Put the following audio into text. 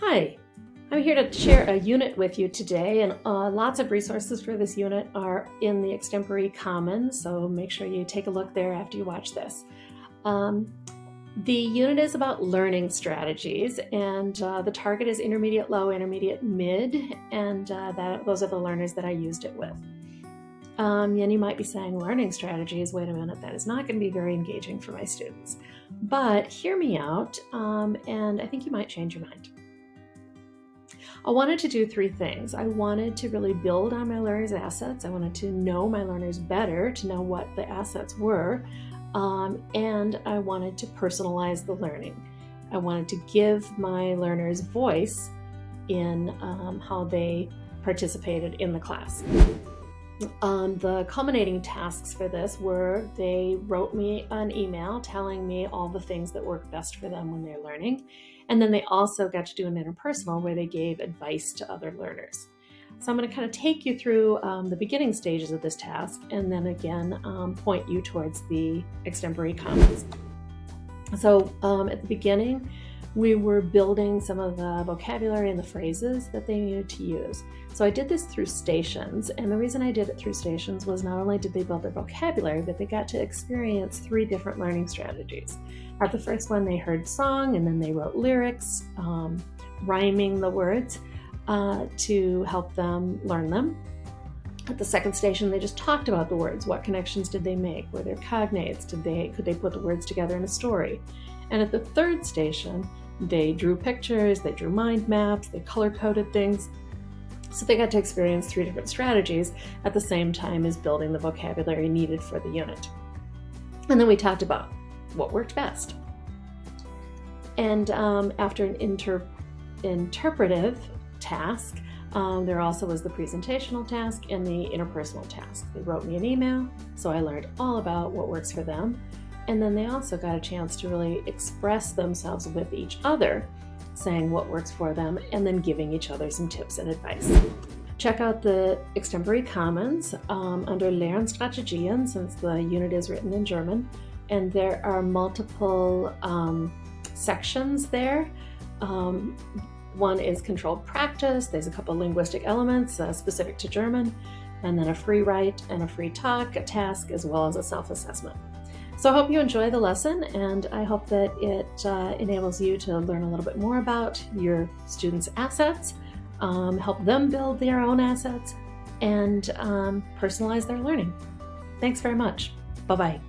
Hi, I'm here to share a unit with you today, and lots of resources for this unit are in the Extempore Commons, so make sure you take a look there after you watch this. The unit is about learning strategies, and the target is intermediate low, intermediate mid, and those are the learners that I used it with. And you might be saying, learning strategies, wait a minute, that is not going to be very engaging for my students. But hear me out, and I think you might change your mind. I wanted to do three things. I wanted to really build on my learners' assets. I wanted to know my learners better, to know what the assets were, and I wanted to personalize the learning. I wanted to give my learners voice in how they participated in the class. The culminating tasks for this were they wrote me an email telling me all the things that work best for them when they're learning. And then they also got to do an interpersonal where they gave advice to other learners. So I'm going to kind of take you through the beginning stages of this task and then again point you towards the Extempore Commons. So at the beginning, we were building some of the vocabulary and the phrases that they needed to use. So I did this through stations, and the reason I did it through stations was not only did they build their vocabulary, but they got to experience 3 different learning strategies. At the first one, they heard song, and then they wrote lyrics, rhyming the words to help them learn them. At the second station, they just talked about the words. What connections did they make? Were there cognates? Could they put the words together in a story? And at the third station, they drew pictures, they drew mind maps, they color-coded things. So they got to experience 3 different strategies at the same time as building the vocabulary needed for the unit. And then we talked about what worked best. And after an interpretive task, there also was the presentational task and the interpersonal task. They wrote me an email, so I learned all about what works for them. And then they also got a chance to really express themselves with each other, saying what works for them, and then giving each other some tips and advice. Check out the Extempore Commons under Lernstrategien, since the unit is written in German, and there are multiple sections there. One is controlled practice. There's a couple linguistic elements specific to German, and then a free write and a free talk, a task, as well as a self-assessment. So I hope you enjoy the lesson, and I hope that it enables you to learn a little bit more about your students' assets, help them build their own assets, and personalize their learning. Thanks very much. Bye-bye.